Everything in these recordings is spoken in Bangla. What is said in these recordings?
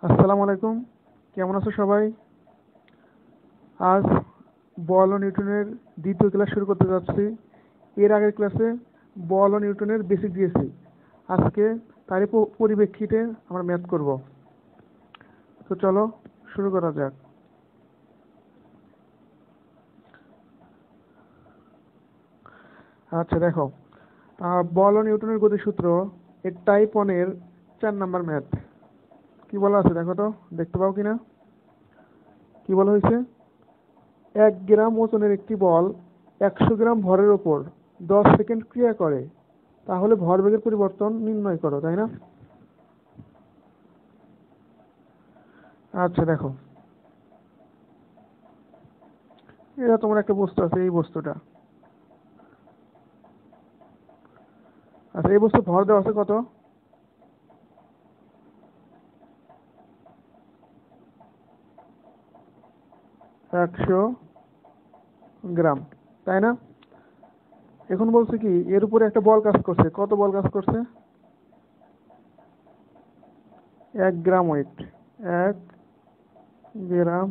আসসালামু আলাইকুম। কেমন আছো সবাই? আজ বল ও নিউটনের দ্বিতীয় ক্লাস শুরু করতে যাচ্ছি। এর আগের ক্লাসে বল ও নিউটনের বেসিক দিয়েছি। আজকে তারই পরিপ্রেক্ষিতে আমরা ম্যাথ করব। তো চলো শুরু করা যাক। আচ্ছা দেখো, বল ও নিউটনের গতিসূত্র এর টাইপ 1 এর 4 নম্বর ম্যাথ। কি বলা আছে দেখো তো, দেখতে পাও কিনা? কি বলা হয়েছে? 1 গ্রাম ওজনের একটি বল 100 গ্রাম ভরের ওপর 10 সেকেন্ড ক্রিয়া করে, তাহলে ভরবেগের পরিবর্তন নির্ণয় করো, তাই না? আচ্ছা দেখো, এটা তোমার একটা বস্তু আছে, এই বস্তুটা। আচ্ছা, এই বস্তু ভর দেওয়া আছে কত? 100 গ্রাম, তাই না? এখন বলছে কি, এর উপরে একটা বল কাজ করছে। কত বল কাজ করছে? 1 গ্রাম ওয়েট। 1 গ্রাম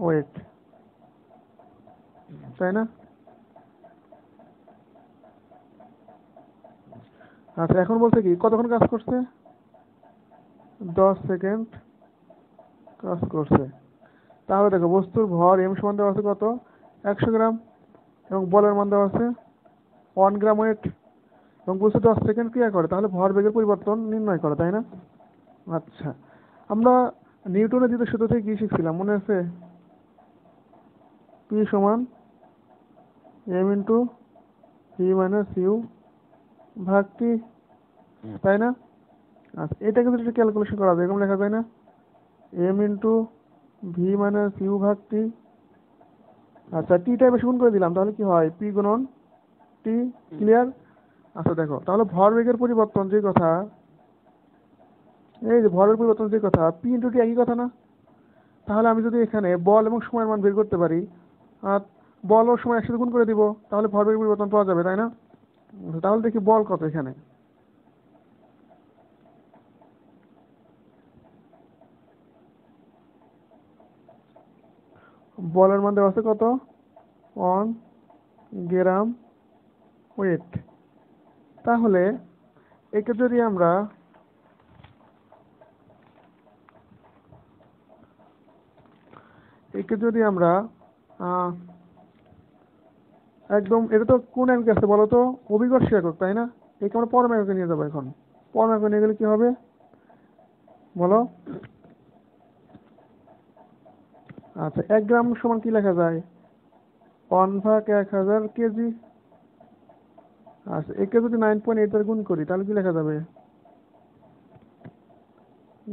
ওয়েট, তাই না? আচ্ছা, এখন বলছে কি কতক্ষণ কাজ করছে? 10 সেকেন্ড কাজ করছে। তাহলে দেখো, বস্তুর ভর এম সমান দেওয়া আছে কত? 100 গ্রাম, এবং বলের মান দেওয়া আছে 1 গ্রাম ওয়েট, এবং বস্তু 10 সেকেন্ড ক্রিয়া করে, তাহলে ভরবেগের পরিবর্তন নির্ণয় করে, তাই না? আচ্ছা, আমরা নিউটনের দ্বিতীয় সূত্র থেকে কি শিখছিলাম মনে আছে? পি সমান M into V minus U ভাগ টি, তাই না? আচ্ছা, এটাকে যদি একটু ক্যালকুলেশন করা যায়, এরকম লেখা যায় না? M into V minus U ভাগ টি। আচ্ছা, টিটা বেশি গুণ করে দিলাম, তাহলে কি হয়? পি গুণন টি। ক্লিয়ার? আচ্ছা দেখো, তাহলে ভরবেগের পরিবর্তন যে কথা, এই যে ভরের পরিবর্তন যে কথা, পি ইন্টু টি একই কথা না? তাহলে আমি যদি এখানে বল এবং সময়ের মান বের করতে পারি, আর বল ও সময় একসাথে গুণ করে দিব, তাহলে ভরবেগের পরিবর্তন পাওয়া যাবে, তাই না? তাহলে দেখি বল কত এখানে। বলের মান দেওয়া আছে কত? 1 গ্রাম ওয়েট। তাহলে একে যদি আমরা একে যদি আমরা আহ, একদম, এটা তো কোন একক আছে বলো তো? অভিকর্ষী একক, তাই না? একে আমরা পরম এককে নিয়ে যাবো এখন। পরম একক নিয়ে গেলে কি হবে বলো? আচ্ছা, 1 গ্রাম সমান কি লেখা যায়? 1/1000 কেজি। আচ্ছা, একে যদি 9.8 দ্বারা গুণ করি, তাহলে কি লেখা যাবে?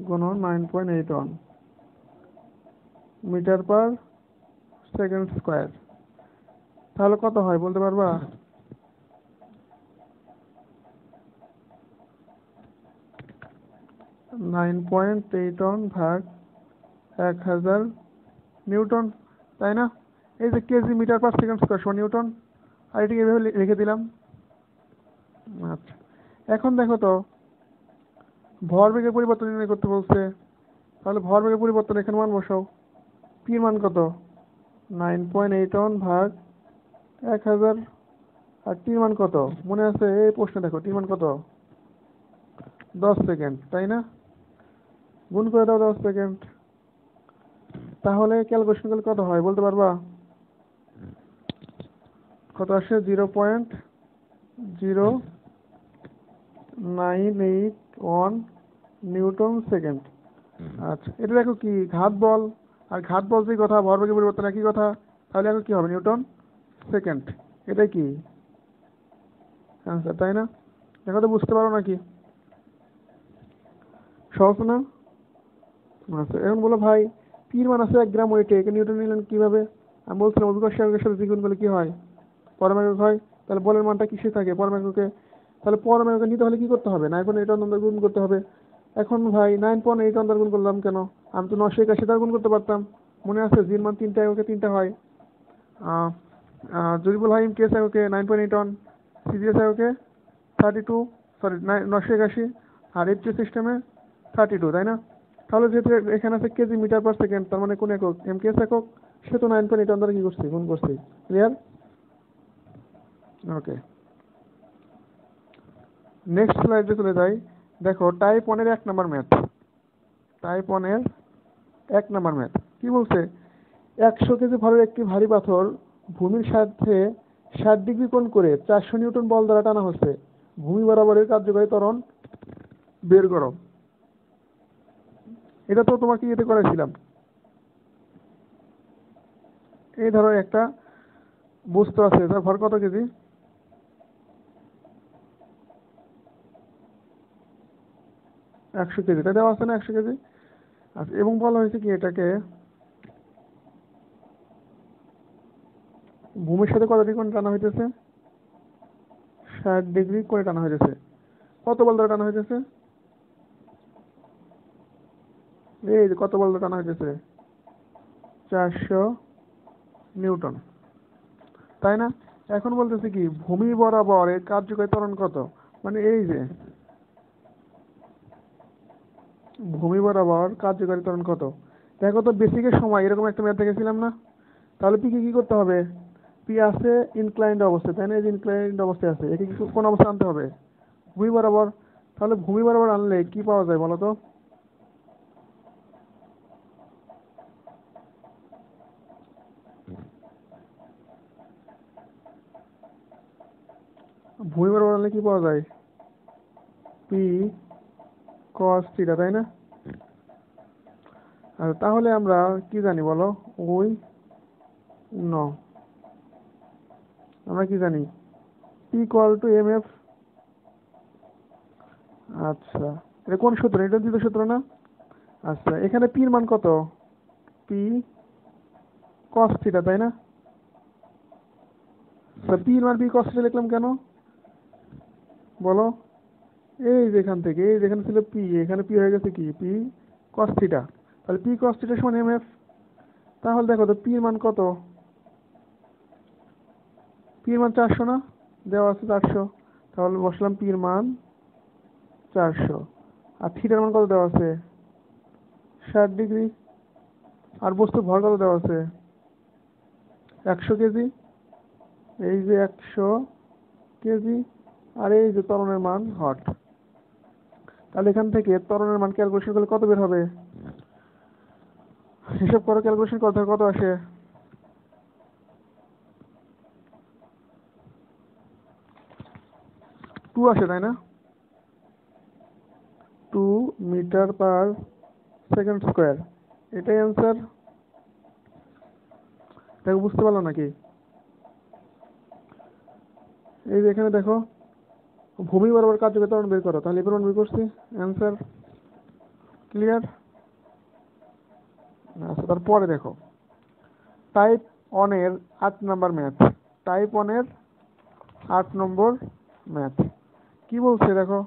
গুণন 9.81 মিটার পার সেকেন্ড স্কোয়ার। তাহলে কত হয় বলতে পারবা? 9.81 ভাগ 1000 নিউটন, তাই না? এই যে kg metre per second square সমান নিউটন, আর এটিকে এভাবে লিখে দিলাম। আচ্ছা, এখন দেখো তো, ভরবেগের পরিবর্তন নির্ণয় করতে বলছে, তাহলে ভরবেগের পরিবর্তন এখানে মান বসাও। পির মান কত? 9.81 ভাগ 1000। আর টির মান কত মনে আছে? এই প্রশ্ন দেখো, টির মান কত? 10 সেকেন্ড, তাই না? গুণ করে দাও 10 সেকেন্ড। তাহলে ক্যালকুলেশন করলে কত হয় বলতে পারবা? কত আসে? 0.0981 নিউটন সেকেন্ড। আচ্ছা, এটা দেখো কি ঘাত বল, আর ঘাত বল যে কথা, ভরবেগের পরিবর্তন একই কথা। তাহলে এখন কি হবে? Newton second. এটাই কি অ্যান্সার, তাই না? দেখো তো, বুঝতে পারো নাকি? সহজ না? আচ্ছা, এখন বলো ভাই, পির মান আছে 1 গ্রাম ওয়েটে, একে নিউটন নিলেন কিভাবে? আমি বলছিলাম অভিকর্ষী এককের সাথে দ্বিগুণ করলে কি হয়? পরম একক হয়। তাহলে বলের মানটা কিসে থাকে? পরম এককে। তাহলে পরম এককে নিতে হলে কি করতে হবে? 9.81 দ্বারা গুণ করতে হবে। এখন ভাই 9.81 দ্বারা গুণ করলাম কেন? আমি তো 981 দ্বারা গুণ করতে পারতাম। মনে আছে জির মান 3টা এককে 3টা হয়। আহ, জরিবুল হাইম কেস এককে 9.81, সিজিএস এককে 32, সরি 981, আর এইচএস সিস্টেমে 32, তাই না? তাহলে যেহেতু এখানে আছে কেজি মিটার পার সেকেন্ড, তার মানে কোন একক? এমকেএস একক। সে তো 9.8 দ্বারা কি করছি, গুণ করছি। ক্লিয়ার? ওকে, নেক্সট স্লাইডে চলে যাই। দেখো টাইপ 1 এর 1 নাম্বার ম্যাথ। টাইপ 1 এর 1 নাম্বার ম্যাথ কি বলছে? 100 কেজি ভরের একটি ভারী পাথর ভূমির সাথে 60 ডিগ্রি কোণ করে 400 নিউটন বল দ্বারা টানা হচ্ছে। ভূমি বরাবরের কার্যকারী ত্বরণ বের করো। এটা তো তোমাকে ইয়েতে করেছিলাম। এই ধরো একটা বস্তু আছে, তার ভর কত কেজি? 100 কেজি, এটা দেওয়া আছে না 100 কেজি? আচ্ছা, এবং বলা হয়েছে কি এটাকে ভূমির সাথে কত ডিগ্রি কোণ টানা হইতেছে? 60 ডিগ্রি করে টানা হইতেছে। কত বল দ্বারা টানা হইতেছে? এই যে কত বল দ্বারা টানা হইতেছে? 400 নিউটন, তাই না? এখন বলতেছে কি ভূমি বরাবর এর কার্যকারী ত্বরণ কত? মানে এই যে ভূমি বরাবর কার্যকারী ত্বরণ কত। দেখো তো বেসিকের সময় এরকম একটা ম্যাথ দেখেছিলাম না? তাহলে পি কে কি করতে হবে? পি আছে ইনক্লাইন্ড অবস্থায়, তাই না? এই যে ইনক্লাইন্ড অবস্থায় আছে, একে কি কোন অবস্থায় আনতে হবে? ভূমি বরাবর। তাহলে ভূমি বরাবর আনলে কি পাওয়া যায় বলো তো? ভূমি বরাবর আনলে কি পাওয়া যায়? পি কস থিটা, তাই না? আর তাহলে আমরা কি জানি বলো? ওই ন আমরা কি জানি? P equal to M F. আচ্ছা, এটা কোন সূত্র? এটা দ্বিতীয় সূত্র না? আচ্ছা, এখানে পির মান কত? পি কস থিটা, তাই না? পির মান পি কস থিটা লিখলাম কেন বলো? এই যেখান থেকে, এই যেখানে ছিল পি, এখানে পি হয়ে গেছে কি পি কস থিটা। তাহলে পি কস থিটা সমান এম এফ। তাহলে দেখো তো পির মান কত? পির মান 400 না? দেওয়া আছে 400। তাহলে বসলাম পির মান 400। আর থিটার মান কত দেওয়া আছে? 60 ডিগ্রি। আর বস্তুর ভর কত দেওয়া আছে? 100 কেজি। এই যে 100 কেজি। আর এই যে ত্বরণের মান হট। তাহলে এখান থেকে ত্বরণের মান ক্যালকুলেশন করলে কত বের হবে? হিসাব করো, ক্যালকুলেশন করতে কত আসে? 2 আসে, তাই না? 2 মিটার পার সেকেন্ড স্কোয়ার, এটাই অ্যান্সার। দেখো বুঝতে পারলো নাকি? এই যে এখানে দেখো ভূমি বরাবর কার্যকারী ত্বরণ বের করো, তাহলে এবার বের করছি অ্যান্সার। ক্লিয়ার? আচ্ছা, তারপরে দেখো টাইপ 1 এর 8 নাম্বার ম্যাথ। টাইপ 1 এর 8 নম্বর ম্যাথ কি বলছে দেখো।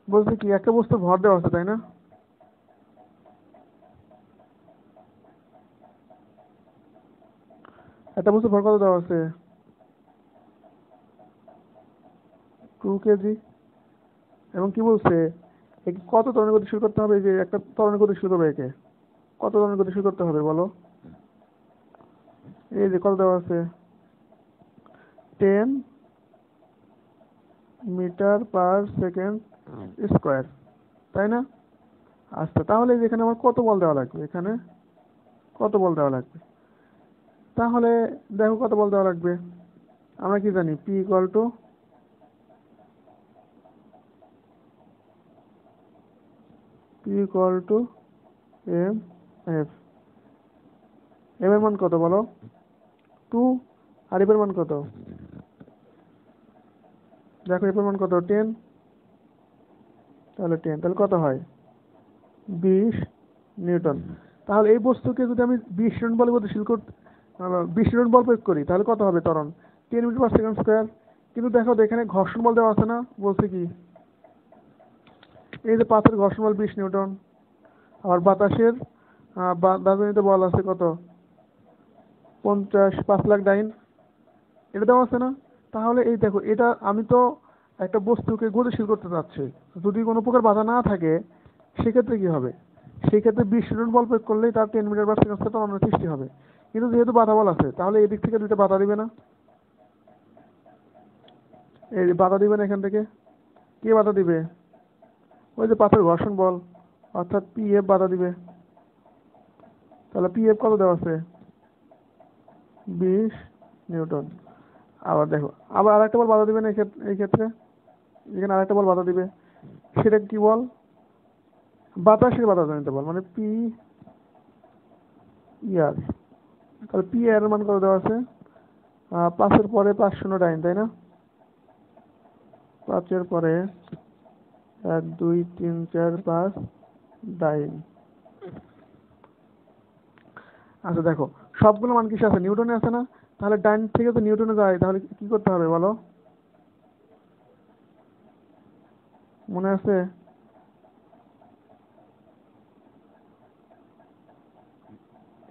বলছে কি একটা বস্তু ভর দেওয়া আছে, তাই না? একটা বস্তু ভর কত দেওয়া আছে? 2 কেজি। এবং কি বলছে একে কত ত্বরণের গতিশীল করতে হবে? যে একটা ত্বরণের গতিশীল করবে, একে কত ত্বরণের গতিশীল করতে হবে বলো? এই যে কত দেওয়া আছে? 10 মিটার পার সেকেন্ড স্কোয়ার, তাই না? আচ্ছা, তাহলে এখানে আমার কত বল দেওয়া লাগবে? এখানে কত বল দেওয়া লাগবে? তাহলে দেখো কত বল দেওয়া লাগবে। আমরা কি জানি? P equal to M F. M এর মান কত বলো? 2। আর এফ এর মান কত? দেখো এফ এর মান কত? 10। তাহলে 10, তাহলে কত হয়? 20 নিউটন। তাহলে এই বস্তুকে যদি আমি 20 নিউটন বলে গতিশীল করতে 20 নিউটন বল প্রয়োগ করি, তাহলে কত হবে ত্বরণ? 10 মিটার পার সেকেন্ড স্কোয়ার। কিন্তু দেখো তো এখানে ঘর্ষণ বল দেওয়া আছে না? বলছে কি এই যে পাথরের ঘর্ষণ বল 20 নিউটন। আবার বাতাসের দার্জনিত বল আছে কত? 5 লাখ ডাইন, এটা দেওয়া আছে না? তাহলে এই দেখো এটা আমি তো একটা বস্তুকে গতিশীল করতে চাচ্ছে, যদি কোনো প্রকার বাধা না থাকে সেক্ষেত্রে কি হবে? সেক্ষেত্রে 20 নিউটন বল প্রয়োগ করলেই তার 10 মিটার পার সেকেন্ড ত্বরণের সৃষ্টি হবে। কিন্তু যেহেতু বাধা বল আছে, তাহলে এদিক থেকে দুইটা বাধা দিবে না? এই বাধা দিবে না এখান থেকে? কে বাধা দিবে? ওই যে পাথর ঘর্ষণ বল, অর্থাৎ PF বাধা দিবে। তাহলে PF কত দেওয়া আছে? 20 নিউটন। আবার দেখো, আবার আরেকটা বল বাধা দিবে না এই ক্ষেত্রে? এখানে আরেকটা বল বাধা দিবে, সেটা কি বল? বাতাসের বাধাজনিত বল, মানে পি ইয়ার। তাহলে পি এর মান কত দেওয়া আছে? 5-এর পরে 5 শূন্য ডাইন, তাই না? 5-এর পরে 1 2 3 4 5 ডাইন। আচ্ছা দেখো, সবগুলো মান কিসে আছে? নিউটনে আছে না? তাহলে ডাইন থেকে তো নিউটনে যায়, তাহলে কি করতে হবে বলো? মনে আছে?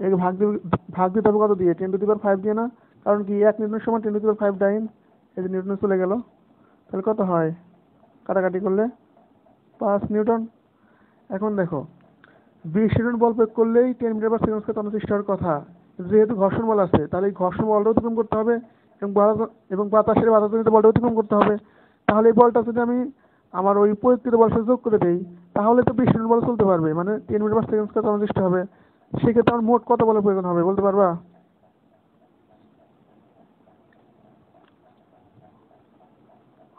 এই ভাগ দিতে হবে কত দিয়ে? 10⁵ দিয়ে না? কারণ কি 1 নিউটনের সমান 10⁵ ডাইন। এই যে নিউটনে চলে গেল, তাহলে কত হয় কাটাকাটি করলে? 5 নিউটন। এখন দেখো, 20 নিউটন বল প্রয়োগ করলেই 10 মিটার পার সেকেন্ড ত্বরণ সৃষ্টি হওয়ার কথা। যেহেতু ঘর্ষণ বল আছে, তাহলে এই ঘর্ষণ বলটা অতিক্রম করতে হবে এবং বাতাসের বাধাজনিত বলটা অতিক্রম করতে হবে। তাহলে এই বলটা যদি আমি আমার ওই প্রযুক্তির বল সাথে যোগ করে দেই, তাহলে তো 20 নিউটন বল চলতে পারবে, মানে 10 মিটার পার সেকেন্ড ত্বরণ সৃষ্টি হবে। সেক্ষেত্রে আমার মোট কত বলের প্রয়োজন হবে বলতে পারবা?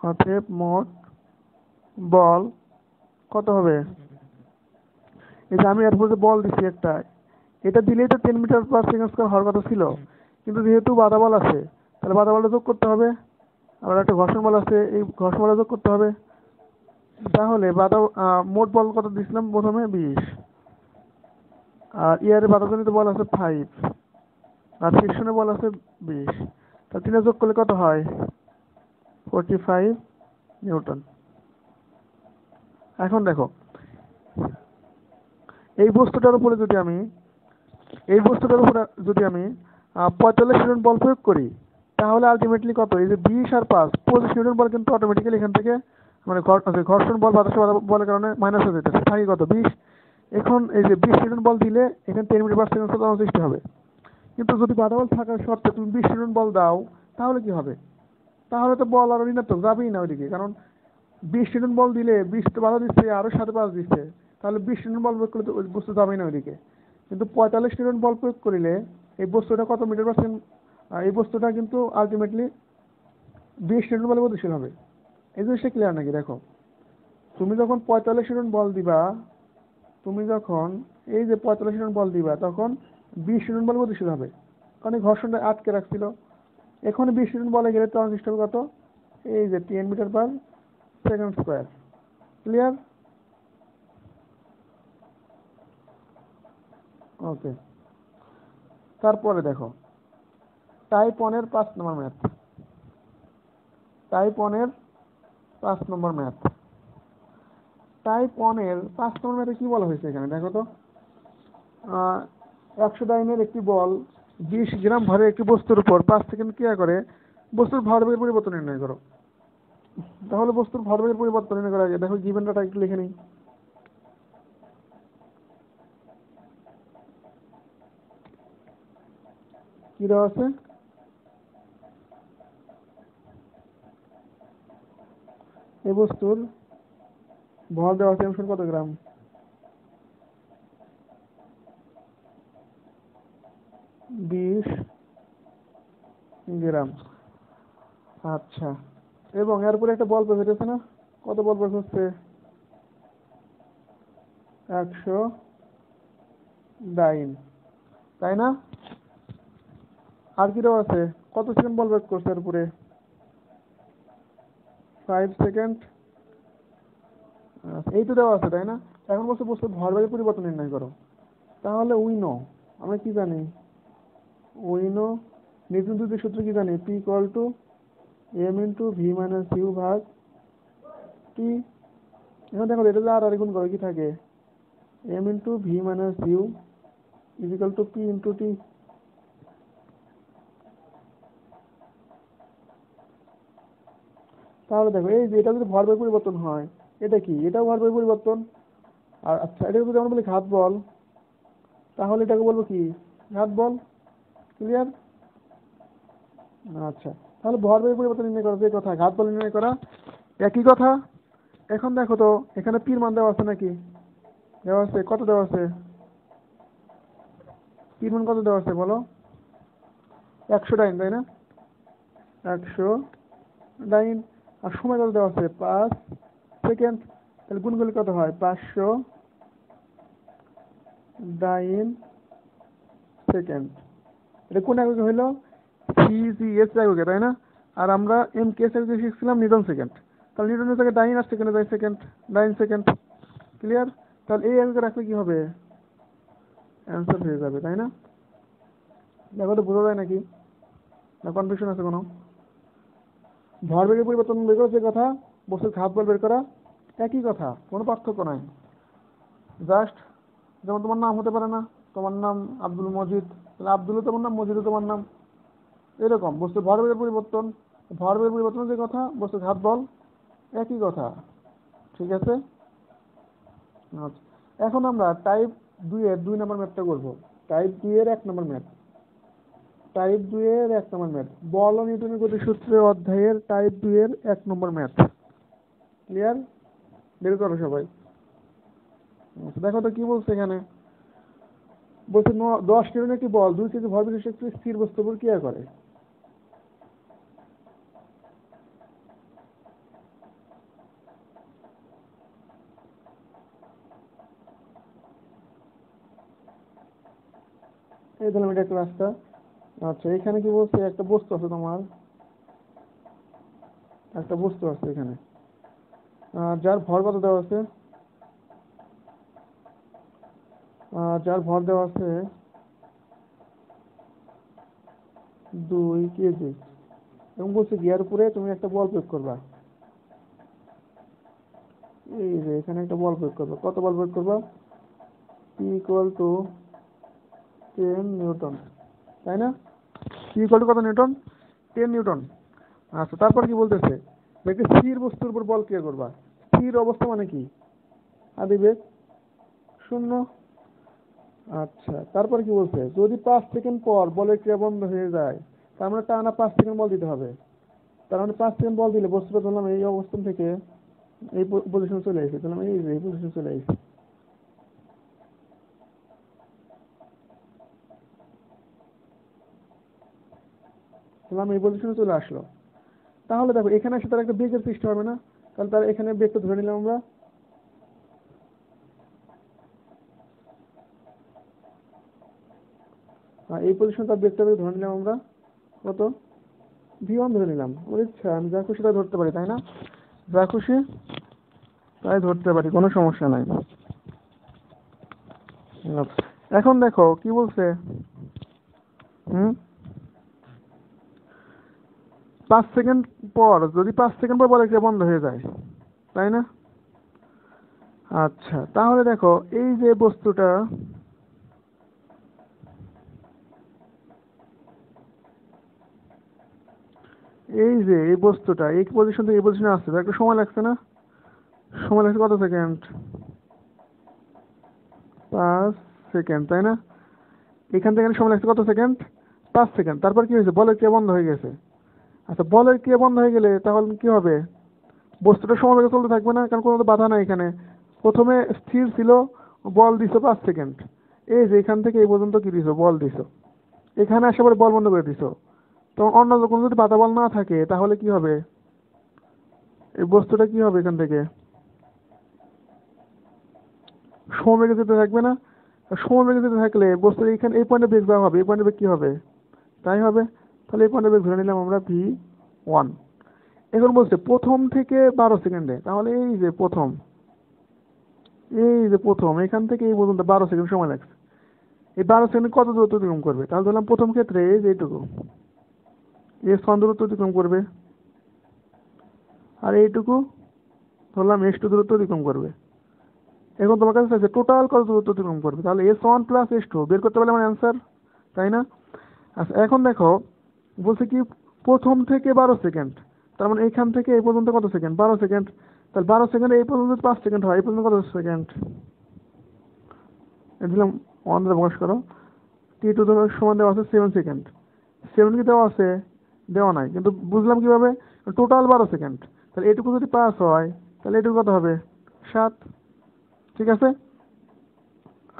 অতএব মোট বল কত হবে? এই যে আমি এরপর যে বল দিচ্ছি একটা, এটা দিলেই তো 10 মিটার পার সেকেন্ড স্কয়ার হওয়ার কথা ছিল, কিন্তু যেহেতু বাধা বল আছে, তাহলে বাধা বলটা যোগ করতে হবে। আবার একটা ঘর্ষণ বল আছে, এই ঘর্ষণ বলটা যোগ করতে হবে। তাহলে মোট বল কত দিয়েছিলাম প্রথমে? 20। আর ইয়ারে বাধাজনিত বল আছে 5, আর ফ্রিকশনের বল আছে 20। তা তিনটা যোগ করলে কত হয়? 45 নিউটন। এখন দেখো, এই বস্তুটার উপরে যদি আমি 45 নিউটন বল প্রয়োগ করি, তাহলে আলটিমেটলি কত? এই যে 20 আর 5, 25 নিউটন বল কিন্তু অটোমেটিক্যালি এখান থেকে, মানে ঘর্ষণ বল বাতাসের বাধা বলের কারণে মাইনাস হয়ে যেতেছে, থাকি কত? 20। এখন এই যে 20 নিউটন বল দিলে এখানে 10 মিটার পার সেকেন্ড ত্বরণ সৃষ্টি হবে। কিন্তু যদি বাধা বল থাকার সত্ত্বে তুমি 20 নিউটন বল দাও, তাহলে কি হবে? তাহলে তো বল আর ঋণাত্মক যাবেই না ওইদিকে, কারণ 20 নিউটন বল দিলে 20 তো বাধা দিচ্ছে, আরো সাথে 5 দিচ্ছে, তাহলে 20 নিউটন বল প্রয়োগ করলে তো ওই বস্তু যাবেই না ওইদিকে। কিন্তু 45 নিউটন বল প্রয়োগ করিলে এই বস্তুটা কত মিটার পার সেকেন্ড? এই বস্তুটা কিন্তু আলটিমেটলি 20 নিউটন বলে গতিশীল হবে। এই জিনিসটা ক্লিয়ার নাকি? দেখো, তুমি যখন 45 নিউটন বল দিবা, এই যে 45 নিউটন বল দিবা, তখন 20 নিউটন বলে গতিশীল হবে, কারণ এই ঘর্ষণটা আটকে রাখছিল। এখন 20 নিউটন বলে গেলে তখন সৃষ্টি হবে কত? এই যে 10 metre per second square. Clear? Okay. তারপরে দেখো, টাইপ 1 এর 5 নম্বর ম্যাথ। টাইপ 1 এর 5 নম্বর ম্যাথ। টাইপ 1 এর 5 নম্বর ম্যাথে কি বলা হয়েছে এখানে দেখো তো। 100 ডাইনের একটি বল 20 গ্রাম ভরের একটি বস্তুর উপর 5 সেকেন্ড ক্রিয়া করে বস্তুর ভরবেগের পরিবর্তন নির্ণয় করো। তাহলে বস্তুর ভরবেগের পরিবর্তন নির্ণয় করা যায়। দেখো গিভেন ডাটা একটু লিখে নিই। কি দেওয়া আছে? এই বস্তুর ভর দেওয়া আছে কত গ্রাম? 20 গ্রাম। আচ্ছা, এবং এরপরে একটা বল প্রয়োগ হচ্ছে না? কত বল প্রয়োগ হচ্ছে? 100 ডাইন, তাই না? আর কি দেওয়া আছে? কত সেকেন্ড বল প্রয়োগ করছে এর উপরে? 5 সেকেন্ড। এই তো দেওয়া আছে, তাই না? এখন বলছে বস্তুর ভরবেগের পরিবর্তন নির্ণয় করো। তাহলে উইনো, আমরা কি জানি? উইনো নিউটন দ্বিতীয় সূত্র কি জানি? P = m × v - u ভাগ t। এখন দেখো, এটা যে আর গুণ করে কি থাকে? m × v - u = p × t। তাহলে দেখো এই যে এটা যদি ভরবেগ পরিবর্তন হয়, এটা কি, এটাও ভরবেগ পরিবর্তন। আর আচ্ছা, এটা যদি আমরা বলি ঘাত বল, তাহলে এটাকে বলবো কি, ঘাত বল। ক্লিয়ার? আচ্ছা, তাহলে ভরবেগ পরিবর্তন নির্ণয় করা যে কথা, ঘাত বল নির্ণয় করা একই কথা। এখন দেখো তো এখানে পির মান দেওয়া আছে নাকি? দেওয়া আছে। কত দেওয়া আছে? পির মান কত দেওয়া আছে বলো? 100 ডাইন, তাই না? 100 ডাইন। আর সময় কত দেওয়া আছে? 5 সেকেন্ড। তাহলে গুণ করলে কত হয়? 500 ডাইন সেকেন্ড। এটা কোন এককে হইলো? সিজিএস এককে, তাই না? আর আমরা এমকেএস এককে শিখছিলাম নিউটন সেকেন্ড। তাহলে নিউটনের জায়গায় ডাইন আর সেকেন্ডে যায় সেকেন্ড, ডাইন সেকেন্ড। ক্লিয়ার? তাহলে এই এককে রাখলে কি হবে? অ্যান্সার হয়ে যাবে, তাই না? দেখো তো বোঝা যায় নাকি, না কনফিউশন আছে কোনো? ভরবেগের পরিবর্তন বের করা যে কথা, বস্তুর ঘাত বল বের করা একই কথা, কোনো পার্থক্য নাই। জাস্ট যেমন তোমার নাম হতে পারে না, তোমার নাম আব্দুল মজিদ, তাহলে আব্দুলও তোমার নাম, মজিদও তোমার নাম। এরকম বস্তুর ভরবেগের পরিবর্তন, ভরবেগের পরিবর্তন যে কথা, বস্তুর ঘাত বল একই কথা। ঠিক আছে? আচ্ছা, এখন আমরা টাইপ 2 এর 2 নম্বর ম্যাথটা করবো। টাইপ 2 এর 1 নম্বর ম্যাথ। টাইপ 2 এর 1 নম্বর ম্যাথ, বল ও নিউটনের গতিসূত্রের অধ্যায়ের টাইপ 2 এর 1 নম্বর ম্যাথ। ক্লিয়ার? বের করো সবাই। আচ্ছা, দেখো তো কি বলছে এখানে। বলছে 10 নিউটন একটি বল 2 কেজি ভর বিশিষ্ট একটি স্থির বস্তুর উপর ক্রিয়া করে। এই ধরলাম এটা একটা রাস্তা। আচ্ছা, এখানে কি বলছে, একটা বস্তু আছে তোমার, একটা বস্তু আছে এখানে, যার ভর কত দেওয়া আছে, যার ভর দেওয়া আছে 2 কেজি, এবং বলছে গিয়ার উপরে তুমি একটা বল প্রয়োগ করবা। এই যে এখানে একটা বল প্রয়োগ করবা, কত বল প্রয়োগ করবা? P ইকুয়াল টু 10 নিউটন, তাই না? P ইকুয়াল টু কত নিউটন? 10 নিউটন। আচ্ছা, তারপর কি বলতেছে, একটি স্থির বস্তুর উপর বল ক্রিয়া করবা। স্থির অবস্থা মানে কি? আদিবেগ শূন্য। আচ্ছা, তারপর কি বলছে, যদি 5 সেকেন্ড পর বলের ক্রিয়া বন্ধ হয়ে যায়, তার মানে টানা 5 সেকেন্ড বল দিতে হবে। তার মানে 5 সেকেন্ড বল দিলে বস্তুটা ধরলাম এই অবস্থান থেকে এই পজিশনে চলে আসে, ধরলাম এই যে এই পজিশনে চলে আসে। ধরলাম এই পজিশনে চলে আসলো। তাহলে দেখো এখানে এসে তার একটা বেগের সৃষ্টি হবে না? তাহলে তার এখানে বেগটা ধরে নিলাম আমরা। এই পজিশনে তার বেগটা ধরে নিলাম আমরা কত? V1 ধরে নিলাম। আমার ইচ্ছা, আমি যা খুশি তাই ধরতে পারি, তাই না? যা খুশি তাই ধরতে পারি, কোনো সমস্যা নাই। আচ্ছা, এখন দেখো কি বলছে। হুম 5 সেকেন্ড পর, যদি 5 সেকেন্ড পর বলে ক্রিয়া বন্ধ হয়ে যায়, তাই না? আচ্ছা, তাহলে দেখো এই যে বস্তুটা, এই যে এই বস্তুটা এই পজিশন থেকে এই পজিশনে আসছে, তার একটা সময় লাগছে না? সময় লাগছে কত সেকেন্ড? 5 সেকেন্ড, তাই না? এখান থেকে সময় লাগছে কত সেকেন্ড? 5 সেকেন্ড। তারপর কি হয়েছে, বলের ক্রিয়া বন্ধ হয়ে গেছে। আচ্ছা, বলের ক্রিয়া বন্ধ হয়ে গেলে তাহলে কি হবে? বস্তুটা সমবেগে চলতে থাকবে না, কারণ কোনো তো বাধা নাই এখানে। প্রথমে স্থির ছিল, বল দিছো 5 সেকেন্ড, এই যে এখান থেকে এই পর্যন্ত কি দিছো, বল দিছো। এখানে আসে পরে বল বন্ধ করে দিছো। তো অন্য কোনো যদি বাধা বল না থাকে তাহলে কি হবে, এই বস্তুটা কি হবে, এখান থেকে সমবেগে যেতে থাকবে না? সমবেগে যেতে থাকলে বস্তু এইখানে এই পয়েন্টে বেগ দেওয়া হবে, এই পয়েন্টে বেগ কি হবে, তাই হবে। তাহলে এই পয়েন্টে বেগ ধরে নিলাম আমরা V1। এখন বলছে প্রথম থেকে 12 সেকেন্ডে, তাহলে এই যে প্রথম এখান থেকে এই পর্যন্ত 12 সেকেন্ড সময় লাগছে। এই 12 সেকেন্ড কত দূরত্ব অতিক্রম করবে? তাহলে ধরলাম প্রথম ক্ষেত্রে এই যে এইটুকু, S1 দূরত্ব অতিক্রম করবে, আর এইটুকু ধরলাম S2 দূরত্ব অতিক্রম করবে। এখন তোমার কাছে আছে টোটাল কত দূরত্ব অতিক্রম করবে, তাহলে S1 প্লাস S2 বের করতে পারলে আমার অ্যান্সার, তাই না? আচ্ছা, এখন দেখো বলছে কি প্রথম থেকে 12 সেকেন্ড, তার মানে এইখান থেকে এই পর্যন্ত কত সেকেন্ড? 12 সেকেন্ড। তাহলে 12 সেকেন্ড এই পর্যন্ত 5 সেকেন্ড হয়, এই পর্যন্ত কত সেকেন্ড? দিলাম 1 দ্বারা প্রকাশ করো। T2 সমান দেওয়া আছে 7 সেকেন্ড। 7 কি দেওয়া আছে? দেওয়া নাই, কিন্তু বুঝলাম কিভাবে? Total 12 second. তাহলে এটুকু যদি পাস হয় তাহলে এটুকু কত হবে? 7। ঠিক আছে।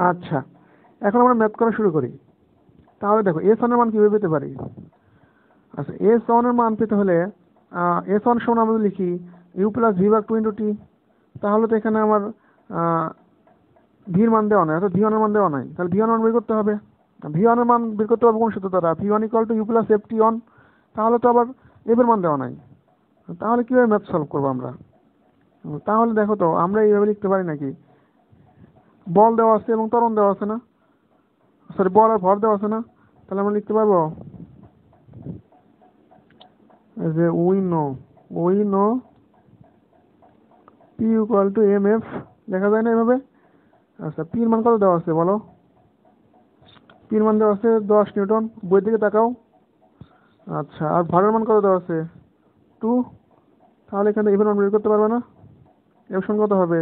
আচ্ছা, এখন আমরা ম্যাথ করা শুরু করি। তাহলে দেখো S1 এর মান কিভাবে পেতে পারি? আচ্ছা, S1 এর মান পেতে হলে S1 সমান আমরা লিখি U+V/2 × T। তাহলে তো এখানে আমার ভির মান দেওয়া নাই, অর্থাৎ V1 এর মান দেওয়া নাই। তাহলে V1 মান বের করতে হবে। V1 এর মান বের করতে হবে কোন সূত্র দ্বারা? V1 = U+F(T)(on)। তাহলে তো আবার F এর মান দেওয়া নাই। তাহলে কিভাবে ম্যাথ সলভ করবো আমরা? তাহলে দেখো তো, আমরা এইভাবে লিখতে পারি নাকি? বল দেওয়া আছে এবং ত্বরণ দেওয়া আছে না? সরি, বল আর ভর দেওয়া আছে না? তাহলে আমরা লিখতে পারবো যে উই নো P = mF। লেখা যায় না এভাবে? আচ্ছা, P এর মান কত দেওয়া আছে বলো? P এর মান দেওয়া আছে 10 নিউটন। বইয়ের দিকে তাকাও। আচ্ছা, আর ভরের মান কত দেওয়া আছে? 2। তাহলে এখানে F এর মান বের করতে পারবে না? F সমান কত হবে?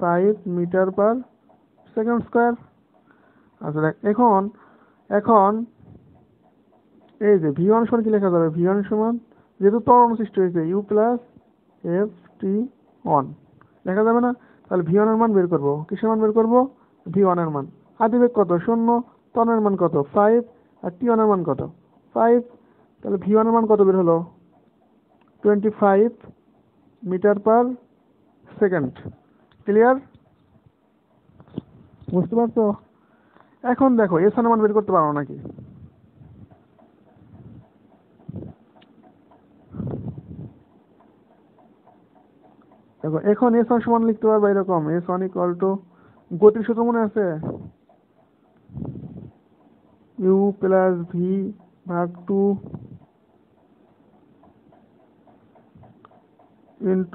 5 মিটার/সেকেন্ড স্কয়ার। আচ্ছা দেখ, এখন এই যে V1 সমান কি লেখা যাবে? V1 সমান, যেহেতু ত্বরণ সৃষ্টি হয়েছে, U+F(T)(on) লেখা যাবে না? তাহলে V1 এর মান বের করবো। কিসের মান বের করবো? V1 এর মান। আদিবেগ কত? 0। ত্বরণের মান কত? 5। আর T1 এর মান কত? 5। তাহলে V1 এর মান কত বের হলো? 25 মিটার/সেকেন্ড। ক্লিয়ার? বুঝতে পারছো? এখন দেখো S1 এর মান বের করতে পারো নাকি? দেখো, এখন S1 সমান লিখতে পারবো এরকম, S1 = গতির সূত্র মনে আছে? U+V/2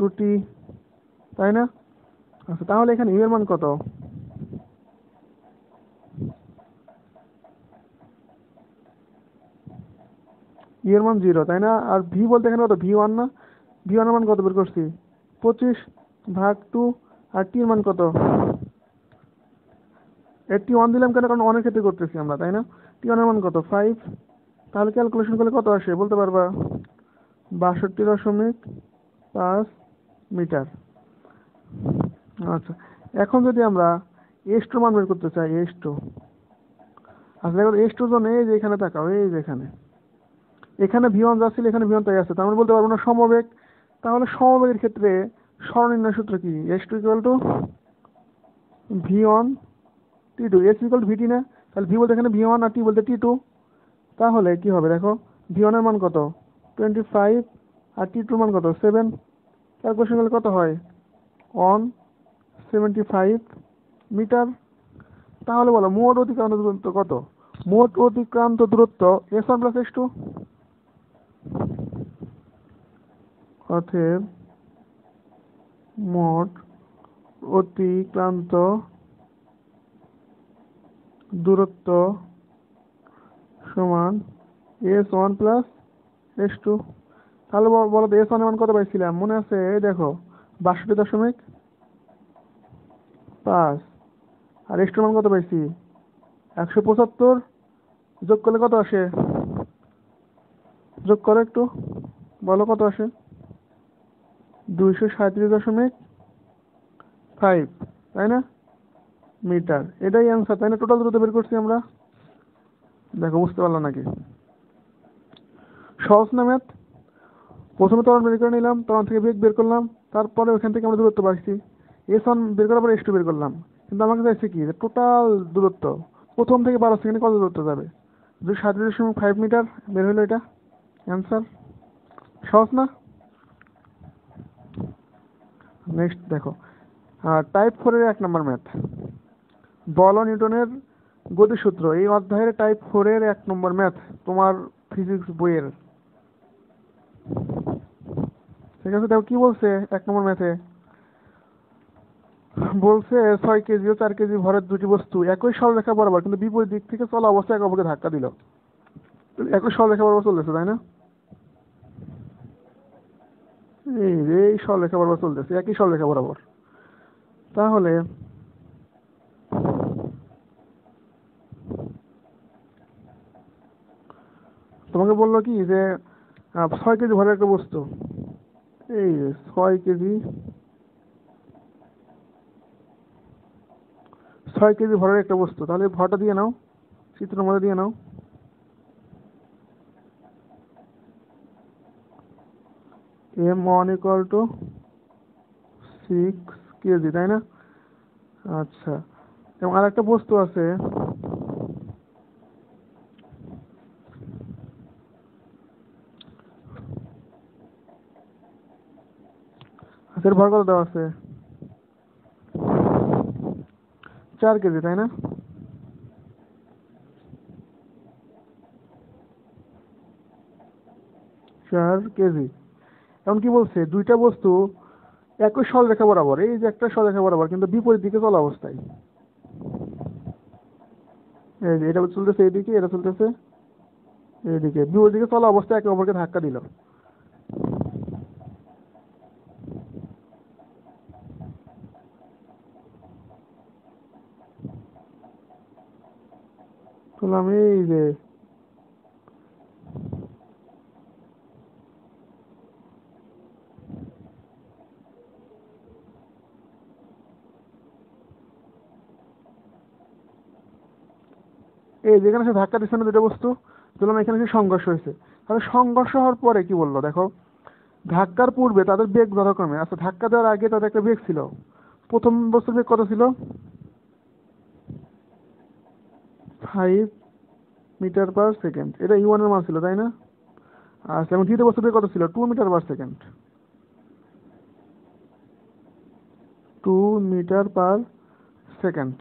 × T, তাই না? আচ্ছা, তাহলে এখানে U এর মান কত? U এর মান 0, তাই না? আর V বলতে এখানে কত? V1 না? V1 এর মান কত বের করছি? 25/2। আর T এর মান কত? 81 দিলাম কেন? কারণ অনেক ক্ষেত্রে করতেছি আমরা, তাই না? T1 এর মান কত? 5। তাহলে ক্যালকুলেশন করলে কত আসে বলতে পারবা? 62.5 মিটার। আচ্ছা, এখন যদি আমরা S2 মান বের করতে চাই, S2। আচ্ছা দেখো, S2 জন্য এই যে এখানে তাকাও, এই যে এখানে V1 যা ছিল এখানে V1 তাই আছে। তার মানে বলতে পারবো না সমবেগ। তাহলে সমবেগের ক্ষেত্রে সরণ নির্ণয় সূত্র কি? S2 = V1 T2। S = VT না? তাহলে V বলতে এখানে V1 আর T বলতে T2। তাহলে কি হবে দেখো, V1 এর মান কত? 25। আর T2 মান কত? 7। ক্যালকুলেশন করলে কত হয়? 175 মিটার। তাহলে বলো মোট অতিক্রান্ত দূরত্ব কত? মোট অতিক্রান্ত দূরত্ব S1 + S2। অতএব মোট অতিক্রান্ত দূরত্ব সমান S1 + S2। তাহলে বলো তো S1 এর মান কত পাইছিলাম? মনে আছে? এই দেখো, 62.5। আর S2 মান কত পাইছি? 175। যোগ করলে কত আসে? যোগ করো একটু, বলো কত আসে? 237.5, তাই না? মিটার। এটাই অ্যান্সার, তাই না? টোটাল দূরত্ব বের করছি আমরা। দেখো, বুঝতে পারলাম নাকি? সহজ না ম্যাথ? প্রথমে ত্বরণ বের করে নিলাম, ত্বরণ থেকে বেগ বের করলাম, তারপরে ওখান থেকে আমরা দূরত্ব পাচ্ছি। S1 বের করার পর S2 বের করলাম। কিন্তু আমাকে চাইছে কি, টোটাল দূরত্ব প্রথম থেকে 12 সেকেন্ডে কত দূরত্ব যাবে? 237.5 মিটার বের হলো। এটা অ্যান্সার। সহজ না? নেক্সট দেখো, টাইপ 4-এর 1 নম্বর ম্যাথ, বল ও নিউটনের গতিসূত্র। এই অধ্যায়ের টাইপ 4-এর 1 নম্বর ম্যাথ, তোমার ফিজিক্স বইয়ের। ঠিক আছে, দেখো কি বলছে 1 নম্বর ম্যাথে। বলছে 6 কেজি ও 4 কেজি ভরের দুটি বস্তু একই সরলরেখা বরাবর কিন্তু বিপরীত দিক থেকে চলা অবস্থায় একে অপরকে ধাক্কা দিল। একই সরলরেখা বরাবর চলতেছে, তাই না? এই সরলরেখা বরাবর চলতেছে, একই সরলরেখা বরাবর। তাহলে তোমাকে বললো কি যে 6 কেজি ভরের একটা বস্তু, এই 6 কেজি, 6 কেজি ভরের একটা বস্তু, তাহলে ভরটা দিয়ে নাও, চিত্রের মধ্যে দিয়ে নাও। m1 = 6 কেজি, তাই না? আচ্ছা, এবং আর একটা বস্তু আছে, এর ভর কত দেওয়া আছে? 4 কেজি, তাই না? চার কেজি। এখন কি বলছে, দুইটা বস্তু একই সরলরেখা বরাবর, এই যে একটা সরলরেখা বরাবর, কিন্তু বিপরীত দিকে চলা অবস্থায়। এই যে এটা চলতেছে এইদিকে, এটা চলতেছে এইদিকে, বিপরীত দিকে চলা অবস্থায় একে অপরকে ধাক্কা দিল। বললাম এই যে যেখানে সে ধাক্কা দিচ্ছে না দুটো বস্তু, বললাম এখানে সে সংঘর্ষ হয়েছে। তাহলে সংঘর্ষ হওয়ার পরে কি বললো দেখো, ধাক্কার পূর্বে তাদের বেগ যথাক্রমে, আচ্ছা ধাক্কা দেওয়ার আগে তাদের একটা বেগ ছিল, প্রথম বস্তুর বেগ কত ছিল? 5 মিটার/সেকেন্ড, এটা ইউ1 এর মান ছিল, তাই না? আচ্ছা, এবং দ্বিতীয় বস্তুর বেগ কত ছিল? 2 মিটার/সেকেন্ড, 2 মিটার/সেকেন্ড,